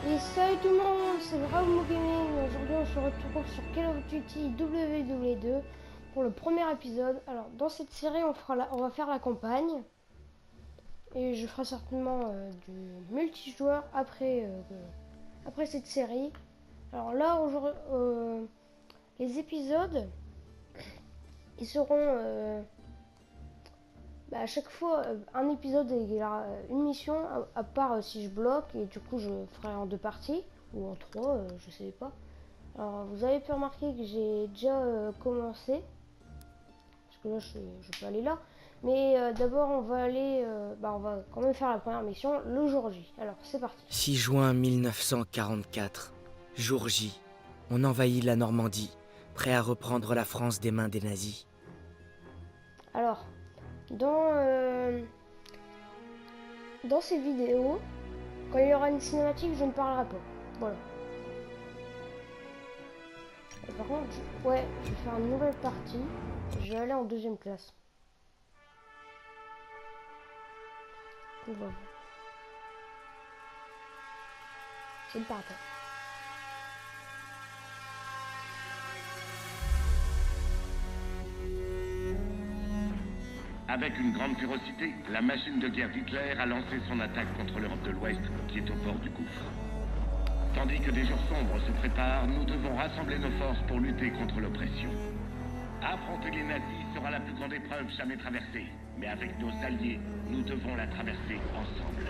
Et salut tout le monde, c'est Raoul Gaming. Aujourd'hui on se retrouve sur Call of Duty WW2 pour le premier épisode. Alors dans cette série on va faire la campagne. Et je ferai certainement du multijoueur après cette série. Alors là aujourd'hui les épisodes ils seront à chaque fois un épisode égale une mission à part si je bloque, et du coup je ferai en deux parties ou en trois, je sais pas. Alors vous avez pu remarquer que j'ai déjà commencé parce que là je peux aller là, mais d'abord on va on va quand même faire la première mission le jour J. Alors c'est parti. 6 juin 1944, jour J. On envahit la Normandie, prêt à reprendre la France des mains des nazis. Alors dans ces vidéos, quand il y aura une cinématique, je ne parlerai pas. Voilà. Et par contre, je vais faire une nouvelle partie. Je vais aller en deuxième classe. Voilà. C'est le partage. Avec une grande férocité, la machine de guerre d'Hitler a lancé son attaque contre l'Europe de l'Ouest, qui est au bord du gouffre. Tandis que des jours sombres se préparent, nous devons rassembler nos forces pour lutter contre l'oppression. Affronter les nazis sera la plus grande épreuve jamais traversée, mais avec nos alliés, nous devons la traverser ensemble.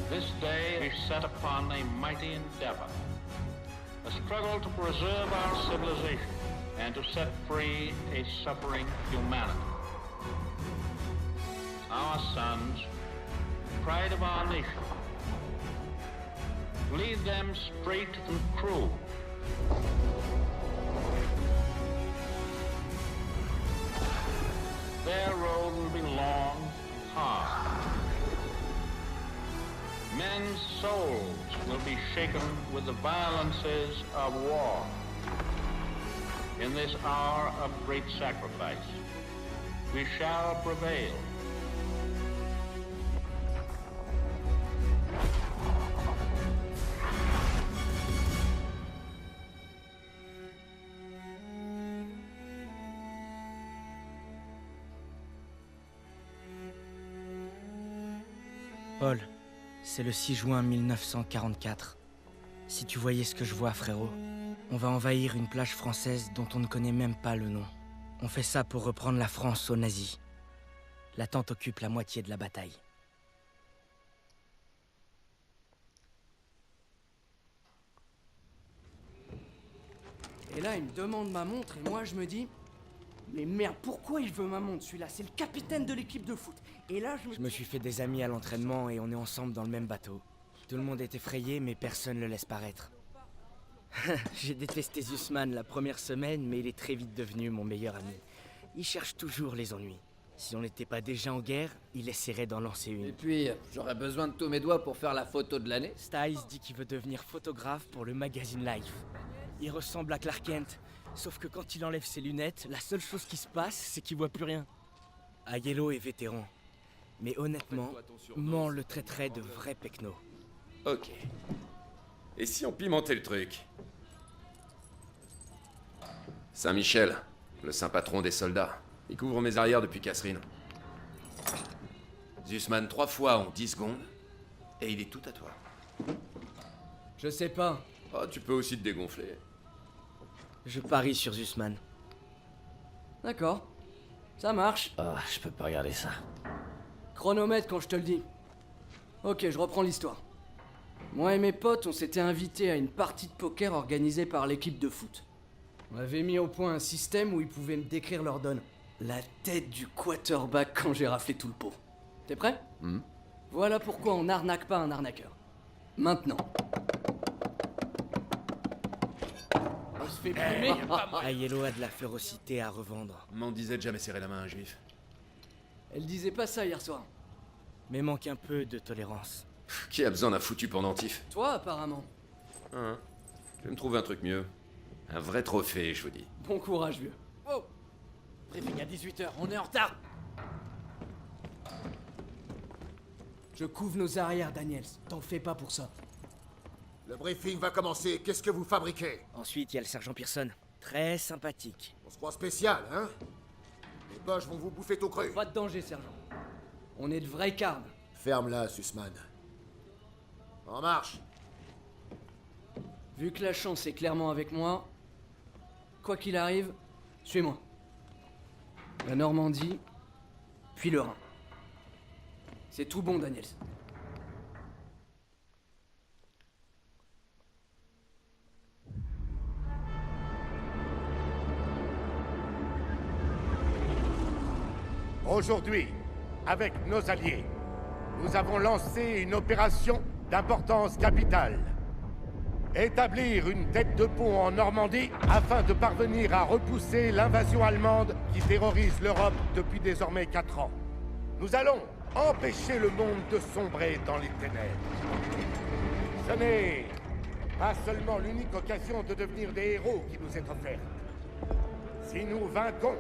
This day we set upon a mighty endeavor, a struggle to preserve our civilization and to set free a suffering humanity. Our sons, pride of our nation, lead them straight and true. Their road will be long and hard. Men's souls will be shaken with the violences of war. In this hour of great sacrifice, we shall prevail. Paul, c'est le 6 juin 1944. Si tu voyais ce que je vois, frérot, on va envahir une plage française dont on ne connaît même pas le nom. On fait ça pour reprendre la France aux nazis. L'attente occupe la moitié de la bataille. Et là, il me demande ma montre et moi je me dis... Mais merde, pourquoi il veut ma montre celui-là? C'est le capitaine de l'équipe de foot. Et là, Je me suis fait des amis à l'entraînement et on est ensemble dans le même bateau. Tout le monde est effrayé, mais personne ne le laisse paraître. J'ai détesté Zussman la première semaine, mais il est très vite devenu mon meilleur ami. Il cherche toujours les ennuis. Si on n'était pas déjà en guerre, il essaierait d'en lancer Et une. puis, j'aurais besoin de tous mes doigts pour faire la photo de l'année. Styles dit qu'il veut devenir photographe pour le magazine Life. Il ressemble à Clark Kent, sauf que quand il enlève ses lunettes, la seule chose qui se passe, c'est qu'il voit plus rien. Aiello est vétéran, mais honnêtement, Mans le traiterait de vrai pecno. Ok. Et si on pimentait le truc? Saint-Michel, le saint patron des soldats. Il couvre mes arrières depuis Catherine. Zussman 3 fois en 10 secondes, et il est tout à toi. Je sais pas. Oh, tu peux aussi te dégonfler. Je parie sur Zussman. D'accord. Ça marche. Ah, je peux pas regarder ça. Chronomètre quand je te le dis. Ok, je reprends l'histoire. Moi et mes potes, on s'était invités à une partie de poker organisée par l'équipe de foot. On avait mis au point un système où ils pouvaient me décrire leur donne. La tête du quarterback quand j'ai raflé tout le pot. T'es prêt? Hmm. Voilà pourquoi on n'arnaque pas un arnaqueur. Maintenant. se fait plumer. Aiello a de la férocité à revendre. M'en disait de jamais serrer la main à un juif. Elle disait pas ça hier soir. Mais manque un peu de tolérance. Qui a besoin d'un foutu pendentif? Toi, apparemment. Hein? Je vais me trouver un truc mieux. Un vrai trophée, je vous dis. Bon courage, vieux. Oh! Briefing à 18h, on est en retard! Je couvre nos arrières, Daniels. T'en fais pas pour ça. Le briefing va commencer. Qu'est-ce que vous fabriquez? Ensuite, il y a le sergent Pearson. Très sympathique. On se croit spécial, hein? Les boches vont vous bouffer tout cru. Pas de danger, sergent. On est de vrais carnes. Ferme-la, Sussman. En marche. Vu que la chance est clairement avec moi, quoi qu'il arrive, suis-moi. La Normandie, puis le Rhin. C'est tout bon, Daniels. Aujourd'hui, avec nos alliés, nous avons lancé une opération d'importance capitale. Établir une tête de pont en Normandie afin de parvenir à repousser l'invasion allemande qui terrorise l'Europe depuis désormais 4 ans. Nous allons empêcher le monde de sombrer dans les ténèbres. Ce n'est pas seulement l'unique occasion de devenir des héros qui nous est offerte. Si nous vainquons,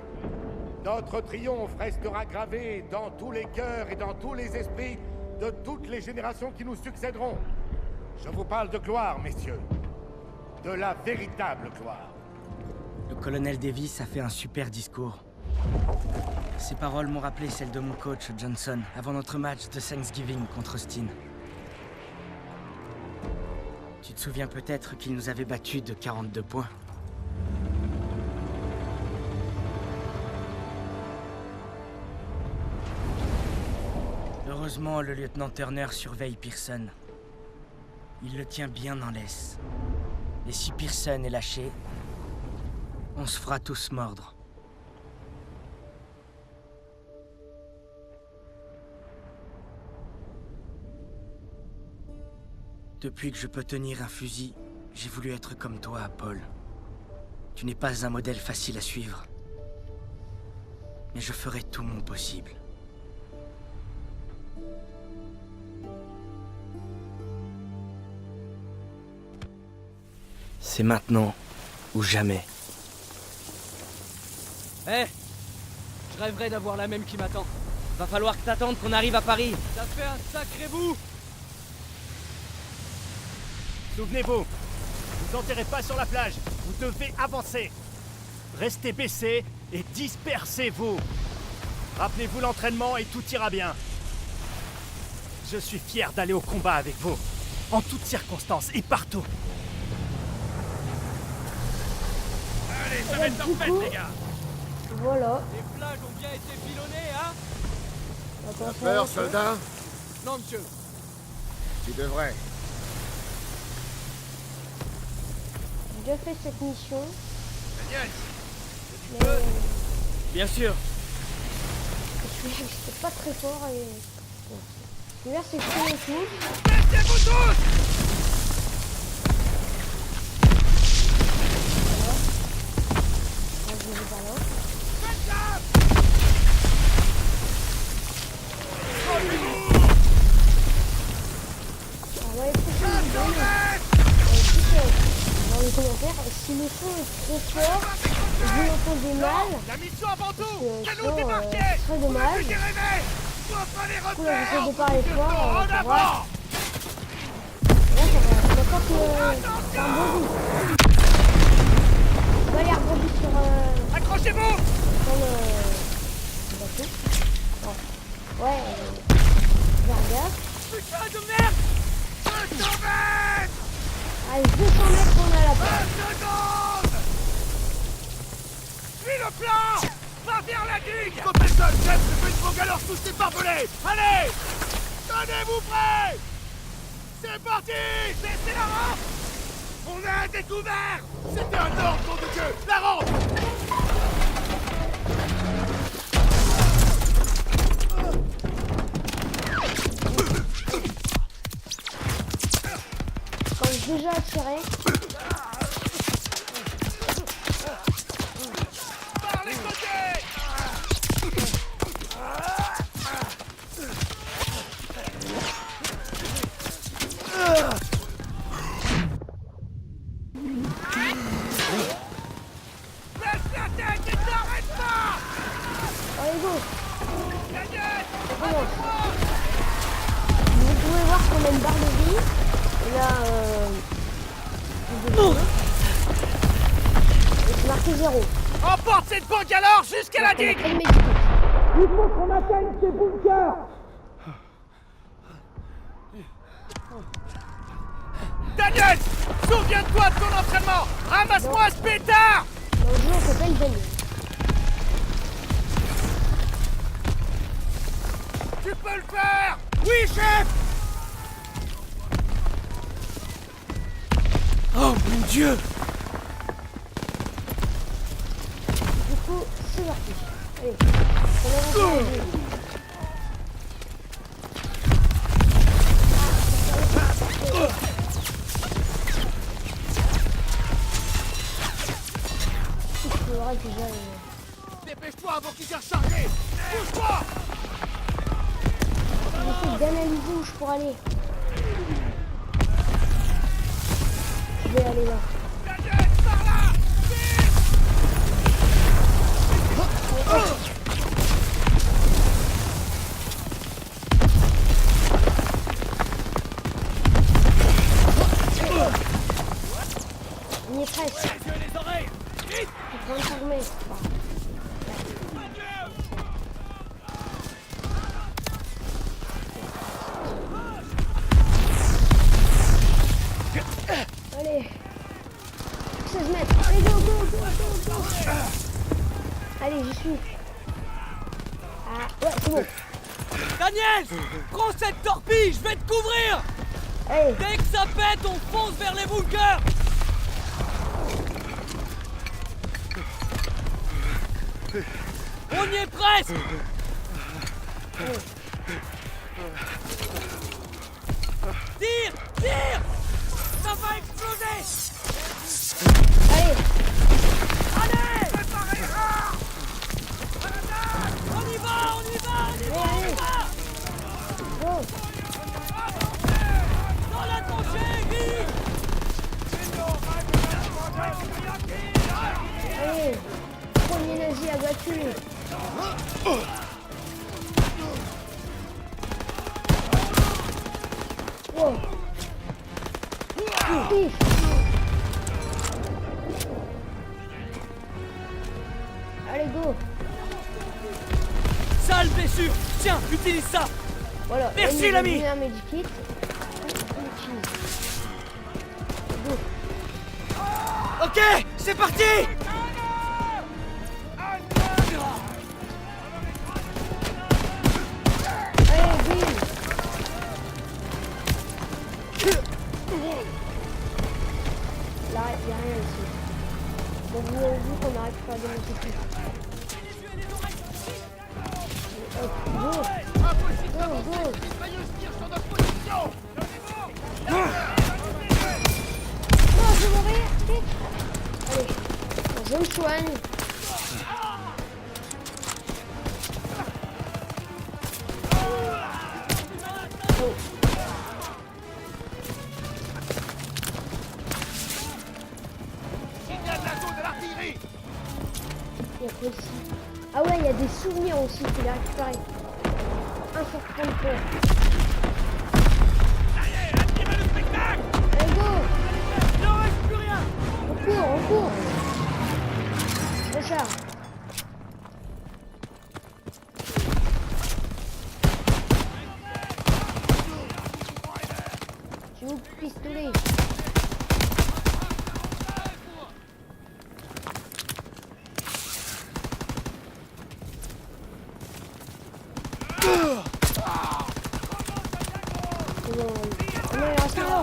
notre triomphe restera gravé dans tous les cœurs et dans tous les esprits de toutes les générations qui nous succéderont. Je vous parle de gloire, messieurs. De la véritable gloire. Le colonel Davis a fait un super discours. Ses paroles m'ont rappelé celles de mon coach Johnson avant notre match de Thanksgiving contre Austin. Tu te souviens peut-être qu'il nous avait battus de 42 points. Heureusement, le lieutenant Turner surveille Pearson. Il le tient bien en laisse. Et si Pearson est lâché, on se fera tous mordre. Depuis que je peux tenir un fusil, j'ai voulu être comme toi, Paul. Tu n'es pas un modèle facile à suivre. Mais je ferai tout mon possible. C'est maintenant ou jamais. Eh, je rêverais d'avoir la même qui m'attend. Va falloir que t'attendes qu'on arrive à Paris. Ça fait un sacré bout. Souvenez-vous, vous enterrez pas sur la plage, vous devez avancer. Restez baissés et dispersez-vous. Rappelez-vous l'entraînement et tout ira bien. Je suis fier d'aller au combat avec vous, en toutes circonstances et partout. Allez, ça va être parfait, les gars. Voilà. Les plages ont bien été pilonnées, hein? T'as peur, soldat? Non, monsieur. Tu devrais. J'ai déjà fait cette mission. Daniel, Mais Bien sûr. celui-là, j'étais pas très fort et... Bon. Celui-là, c'est cool et tout. baissez-vous tous. Moi, je vais par là. Alors, ouais, prochaine vidéo, dans les commentaires, si le son est trop fort, et vous l'entendez mal, La mission avant tout. sinon, débarquer. c'est très dommage. rêver. Faut pas les Du coup, là, j'essaie de parler fort, en pour avant. voir. Là, ça va pas que c'est un bon goût. On va aller rebondir sur Accrochez-vous. le bateau. Bon. Ouais, faire gaffe. Putain de merde. 200 mètres. Allez, 200 mètres, on a la 20 place. secondes. Suis le plan. Va vers la digue. Copelson, chef, je fais une faux galère sous ces barbelés. Allez. Tenez-vous prêts. C'est parti. Baissez la rampe. On a un découvert. C'était un ordre, nom de Dieu. La rampe. Quand j'ai déjà attiré. les côtés! Baisse la tête et t'arrête pas! Allez, go. Daniel! On commence. Vous pouvez voir qu'on a une barre de vie. Et là, et c'est marqué 0. Emporte cette banque alors jusqu'à la On a digue! pas de médicaments. Il faut qu'on atteigne ces bunkers! Daniel! Souviens-toi de ton entraînement! Ramasse-moi ce pétard! Dans le jeu, on s'appelle Daniel. Tu peux le faire! Oui, chef! Oh mon Dieu! Du coup, c'est parti. Allez, on avance dans le jeu. Il faudra que j'aille... Dépêche-toi avant qu'ils aient rechargé! Bouge-toi! J'essaie d'analyser où je pourrais aller. Je vais aller là. Daniel, par là! Vite! On y est presque. Les yeux et les oreilles! Vite! Je vais m'informer. Allez. 16 mètres. Allez, go, go, go, go, go. Allez, j'y suis. Ah, ouais, c'est bon. Daniel! Prends cette torpille, je vais te couvrir! Allez, Dès que ça pète, on fonce vers les bunkers! On y est presque! Tire! Tire! Ça va exploser! allez. Allez! On y va! On y va! On y va! On y va! Go. Dans la tranchée! Vite! Allez. Premier nazi abattu. Wow. Pif. Allez, go. Sale blessure! Tiens, utilise ça! Voilà. Merci, et nous l'ami. avons un medikit. On utilise. Go. Ok, c'est parti! Allez, bim. Là, il n'y a rien ici. Donc, vous avez vu qu'on a récupéré des motocycles. Hop, go. Go, go. Non, je vais mourir. Vite. Allez, je me soigne. Oh. Il y a quoi ici? Ah ouais, il y a des souvenirs aussi qu'il a récupérés. Un sur 30 points. Allez, go! Il n'en reste plus rien! On court! Recharge. J'ai mis le pistolet. C'est bon. Oh non, il reste là.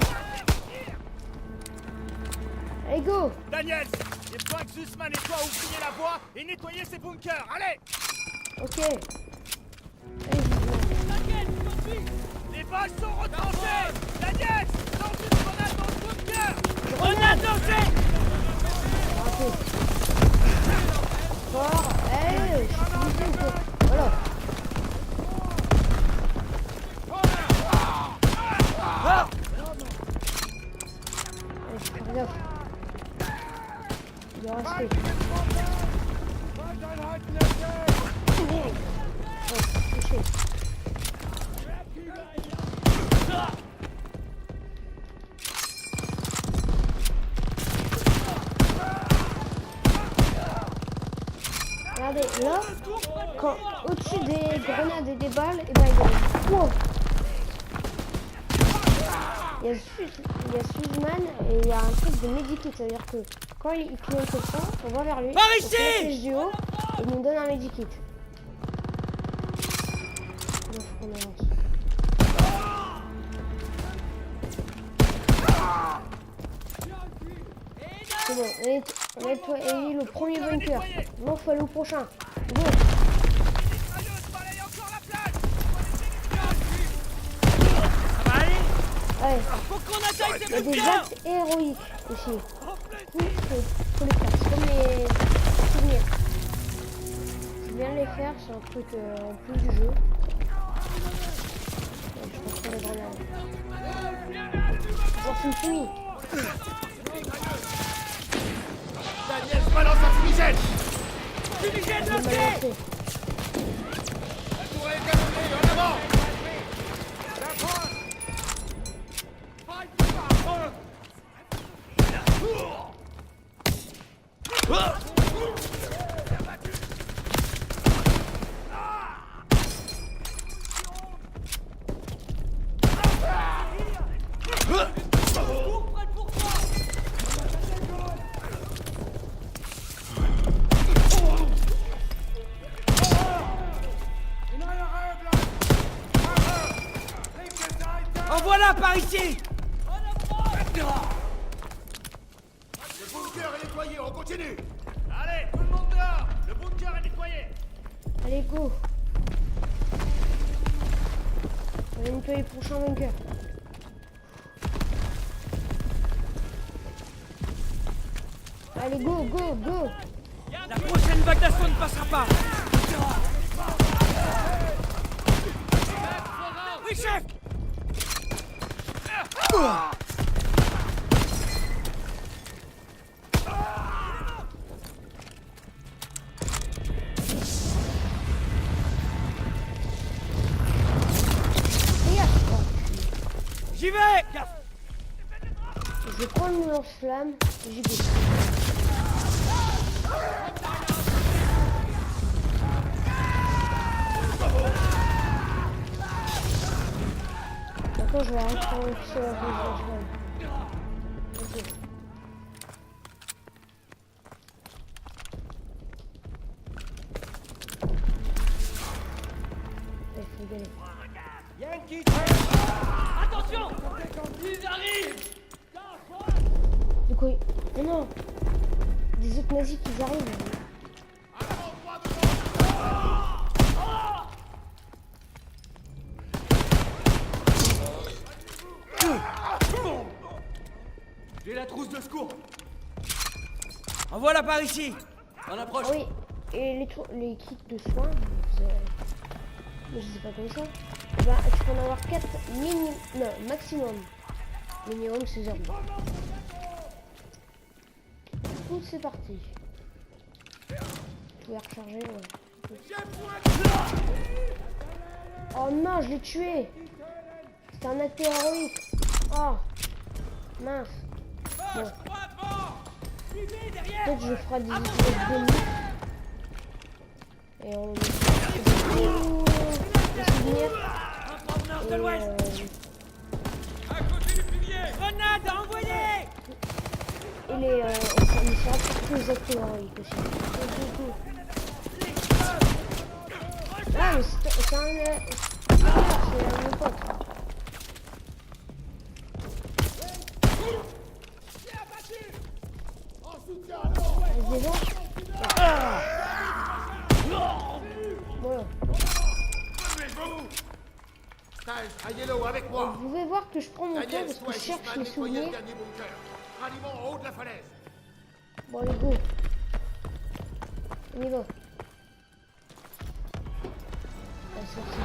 Allez, go! Daniel, il faut que Zussman et toi ouvriez la voie et nettoyer ces bunkers. Allez! Ok. Allez, Zussman. Les vaches sont retranchées! Daniel, lance une grenade dans le bunker! Grenade lancée! Raté. Fort. Fais gaffe. Il doit rester. Oh, touché. Regardez, là, quand au-dessus des grenades et des balles, et ben il y a... Wow. Il y a Suzman et il y a un truc de medikit, ça veut dire que quand il clignote comme ça, on va vers lui, Par on ici fait la flèche du haut et il nous donne un medikit. Donc on avance. C'est bon, on est le premier bunker. Non, faut aller au prochain. Go. Ouais. Faut qu'on attaque Il y ces a des bunkers. actes héroïques aussi. Du coup, faut les faire. C'est comme les souvenirs. C'est bien de les faire, c'est un truc en plus du jeu. Ouais, je pense les grenades. Genre c'est une fumée. Daniel, balance un fumigène! Fumigène Je vais lancé. balancer. La tour est canonnée, en avant! En voilà par ici. Le bunker est nettoyé, on continue! Allez, tout le monde dehors. Le bunker est nettoyé. Allez, go. On va nettoyer le prochain bunker. Allez, go, go, go. La prochaine vague d'assaut ne passera pas. Oui, chef. Regarde. J'y vais. Je prends le lance-flamme et j'y vais. D'accord, je vais arrêter sur la lance-flamme. Ok. Il faut y aller. Attention. Ils arrivent. De quoi Oh non. Des autres nazis qui arrivent. J'ai la trousse de secours. En voilà par ici. On approche. Ah oui, et les kits de soins, je sais pas comme ça. Bah, tu peux en avoir 4 maximum. Minimum, c'est 0. Du coup, c'est parti. Tu vas recharger, ouais. Oh non, je l'ai tué. C'était un acte héroïque. Oh, mince. Bon. Peut-être je ferai des épisodes de nuit. Et on des souvenirs. En provenance de l'ouest. À côté du pilier. Grenade à envoyer. Et les on sera pour tous les actes héroïques aussi. Ah mais c'est un pote. Des gens. Voilà. Stage, à Yellow, avec moi! Vous pouvez voir que je prends mon temps Daniel, parce que toi je et cherche Gizman, les nettoyez le souvenirs. dernier bunker. Ralliement en haut de la falaise. Bon allez go. On y va. Allez, c'est parti.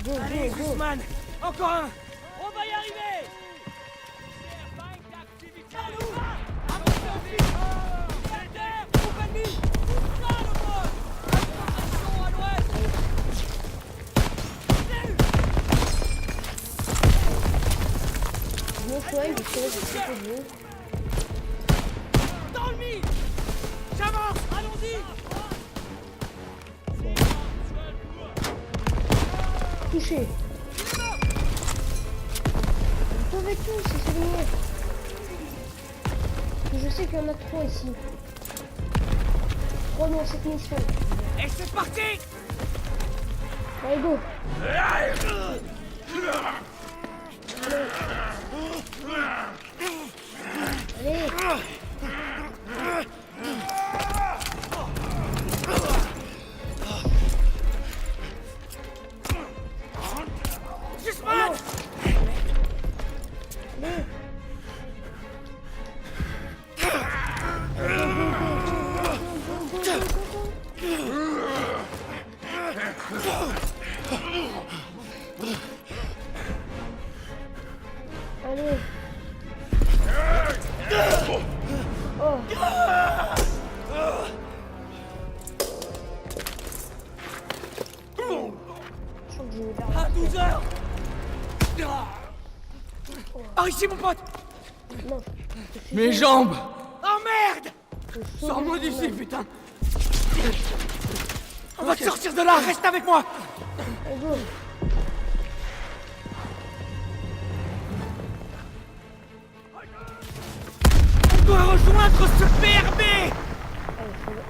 Go, Allez, go, go. Guzman. Encore un. On va y arriver. Je me soigne, je sais, je sais que Dieu. Dans le mille. J'avance, allons-y. Touché. Ils peuvent être tous, c'est souligné. Je sais qu'il y en a trop ici. Trop dans cette mission. Et c'est parti. Allez, go. Allez. Jusman. Allez. Oh. Je crois que je vais vers À 12 heures. Par ici, mon pote. Non. Mes jambes! Oh merde. Sors-moi d'ici, putain! On va te sortir de là. Reste avec moi. Allez, go. On doit rejoindre ce PRB.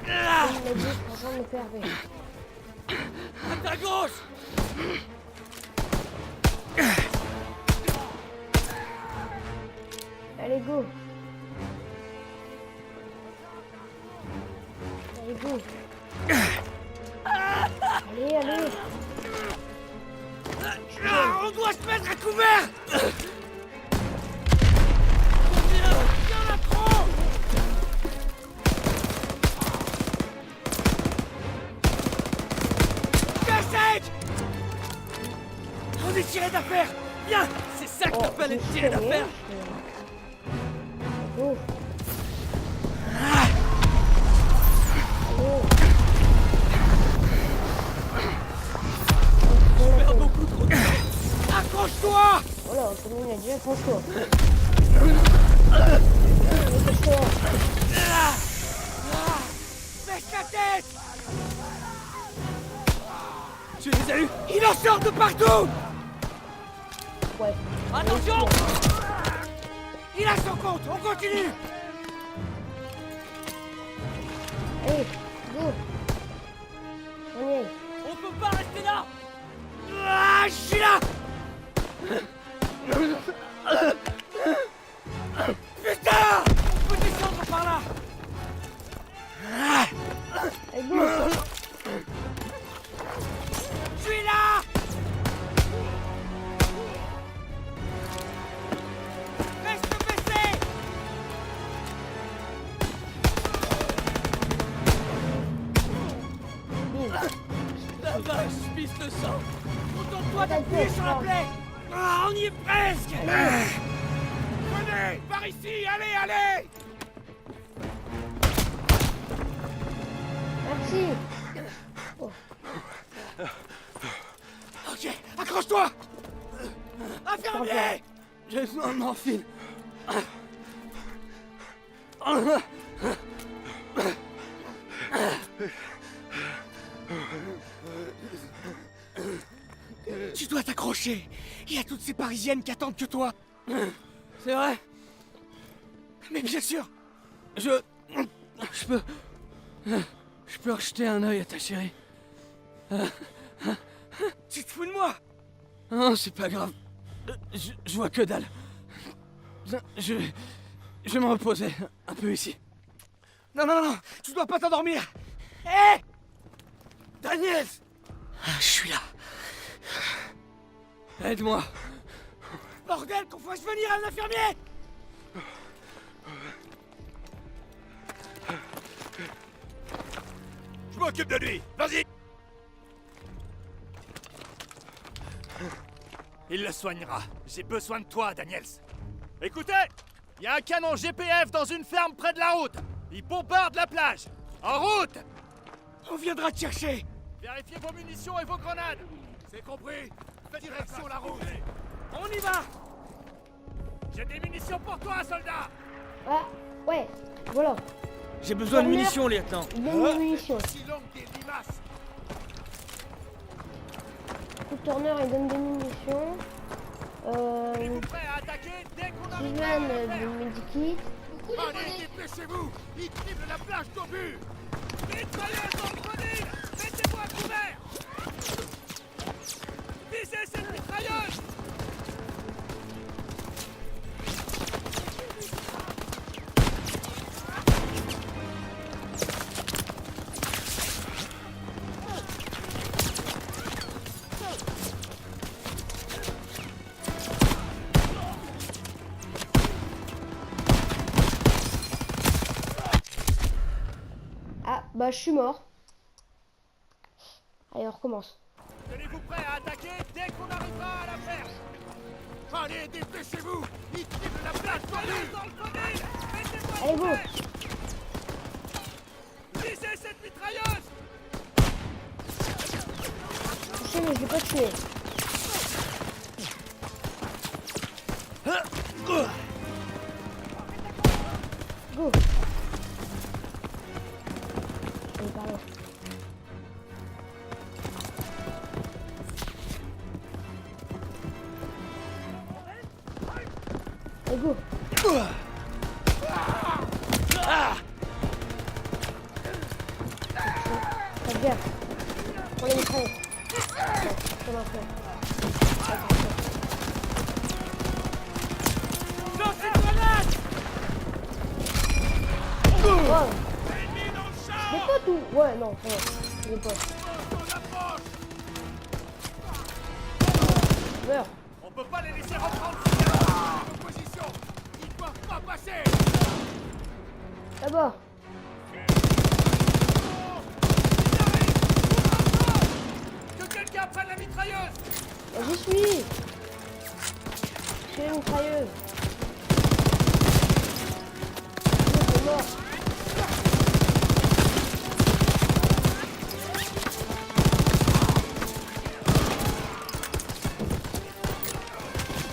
Allez, il m'a dit pour rejoindre le PRB. À ta gauche. Allez, go. Allez, go. Allez, allez. Ah, on doit se mettre à couvert. Il y en a trop. Sec. On est tiré d'affaire. Viens. C'est ça que t'appelles être tiré d'affaire. Go. Perds beaucoup trop de temps. Accroche-toi. Voilà, c'est bon, il a déjà franchement. Baisse la tête. Tu les as eus. Il en sort de partout. Ouais. Attention. Il a son compte. On continue. Allez, go. On y est. On peut pas rester là. Ah, je suis là. Putain. On peut descendre par là. Allez, go. Je suis là. Reste baissé. La vache, je pisse le sang. Contente-toi d'appuyer sur la plaie. Ah, on y est presque. Venez, par ici, allez, allez. Merci. Ok, accroche-toi. Infirmier. J'ai besoin de morphine. Tu dois t'accrocher. Il y a toutes ces Parisiennes qui attendent que toi. C'est vrai? Mais bien sûr. Je peux rejeter un œil à ta chérie. Tu te fous de moi. Non, c'est pas grave. Je vois que dalle. Je vais me reposer un peu ici. Non, non, non, tu dois pas t'endormir. Hé Daniel. Je suis là. Aide-moi. Bordel, qu'on fasse venir un infirmier. Je m'occupe de lui. Vas-y. Il le soignera. J'ai besoin de toi, Daniels. Écoutez, Il y a un canon GPF dans une ferme près de la route. Il bombarde la plage. En route! On viendra te chercher. Vérifiez vos munitions et vos grenades. C'est compris. Direction la route. On y va. J'ai des munitions pour toi, soldat. Ah, ouais, voilà. J'ai besoin de Corner. munitions, lieutenant. Il donne des munitions. Aussi longue des limaces. Coup Turner, il donne des munitions. Êtes-vous prêts à attaquer dès qu'on arrive Sylvain, des medikits. Allez, dépêchez-vous. Ils ciblent la plage d'obus. Mitrailleuse dans le grenade. Mettez-vous à couvert. Visez cette mitrailleuse. Ah, bah je suis mort. Allez, on recommence. Tenez-vous prêts à attaquer dès qu'on arrivera à la perche. Allez, dépêchez-vous. Ils ciblent la plage d'obus. Dans le grenade. Mettez-vous à Allez, go. couvert. Visez cette mitrailleuse. Touché, mais je vais pas tuer. Go. Allez, par là. Allez, go. Faites gaffe. Prends les mitraillettes. Ça va faire. Lance une grenade. Wow. Des potes ou... Ouais, non, ça va. Des potes. Meurs. On peut pas les laisser reprendre cette position. Ils doivent pas passer. Là-bas. Que quelqu'un prenne la mitrailleuse. Bah, j'y suis. J'ai une mitrailleuse. C'est mort.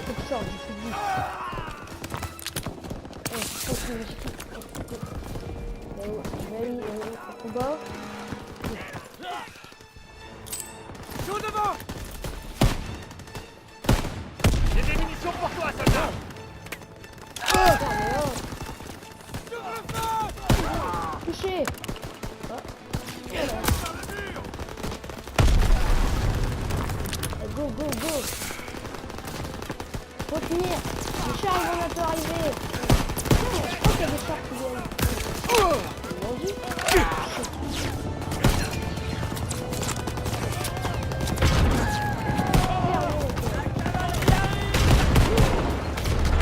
Faut que je sorte du public. Je vais aller au combat. Tout devant. J'ai des munitions pour toi, soldat. Putain, mais là. Touché. Go, go, go. Faut finir. Les chars ils vont bientôt arriver. Je crois qu'il y a des chars qui viennent. Vas-y.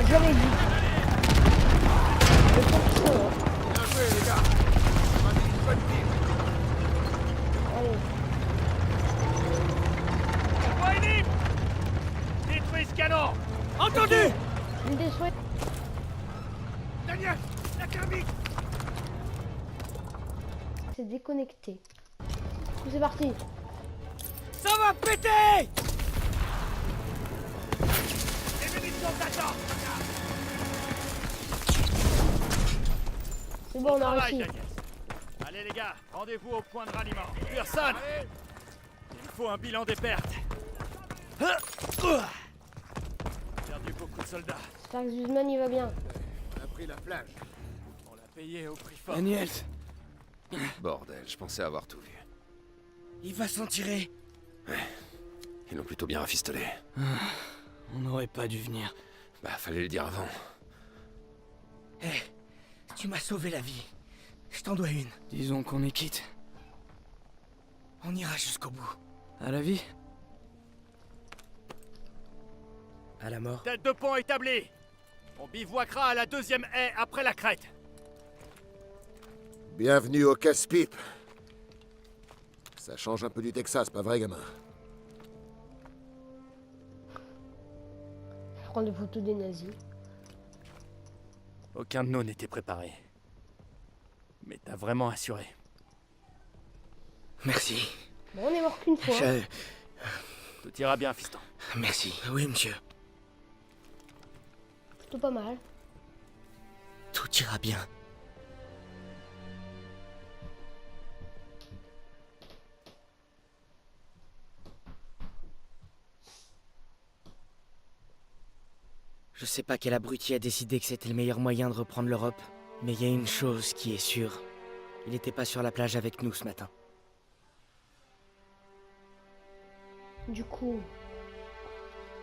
J'avais dit. Le son qui sort. Bien joué, les gars. On a mis une bonne team. Allez. Wayne! Détruis ce canon. Entendu. Une des souhaits. Daniel, la thermique. C'est déconnecté. C'est parti. Ça va péter. Les munitions t'attendent. C'est bon, on a Travail, réussi. Daniel. Allez les gars, rendez-vous au point de ralliement. Personne. Il faut un bilan des pertes. Perdu beaucoup de soldats. J'espère que Zuzman il va bien. On a pris la plage. On l'a payé au prix fort. Daniel, Bordel, je pensais avoir tout vu. il va s'en tirer. Ils l'ont plutôt bien rafistolé. On n'aurait pas dû venir. Bah, fallait le dire avant. Hé, tu m'as sauvé la vie. Je t'en dois une. Disons qu'on est quitte. On ira jusqu'au bout. À la vie? À la mort? Tête de pont établie. On bivouaquera à la deuxième haie après la crête. Bienvenue au casse-pipe. Ça change un peu du Texas, pas vrai, gamin? Je prends des photos des nazis. Aucun de nous n'était préparé. Mais t'as vraiment assuré. Merci. Bon, on est mort qu'une fois. Je... Tout ira bien, fiston. Merci. Oui, monsieur. Plutôt pas mal. Tout ira bien. Je sais pas quel abruti a décidé que c'était le meilleur moyen de reprendre l'Europe, mais il y a une chose qui est sûre. Il n'était pas sur la plage avec nous ce matin. Du coup,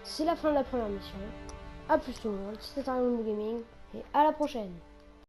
c'est la fin de la première mission. A plus tout le monde, c'était Arion Gaming, et à la prochaine.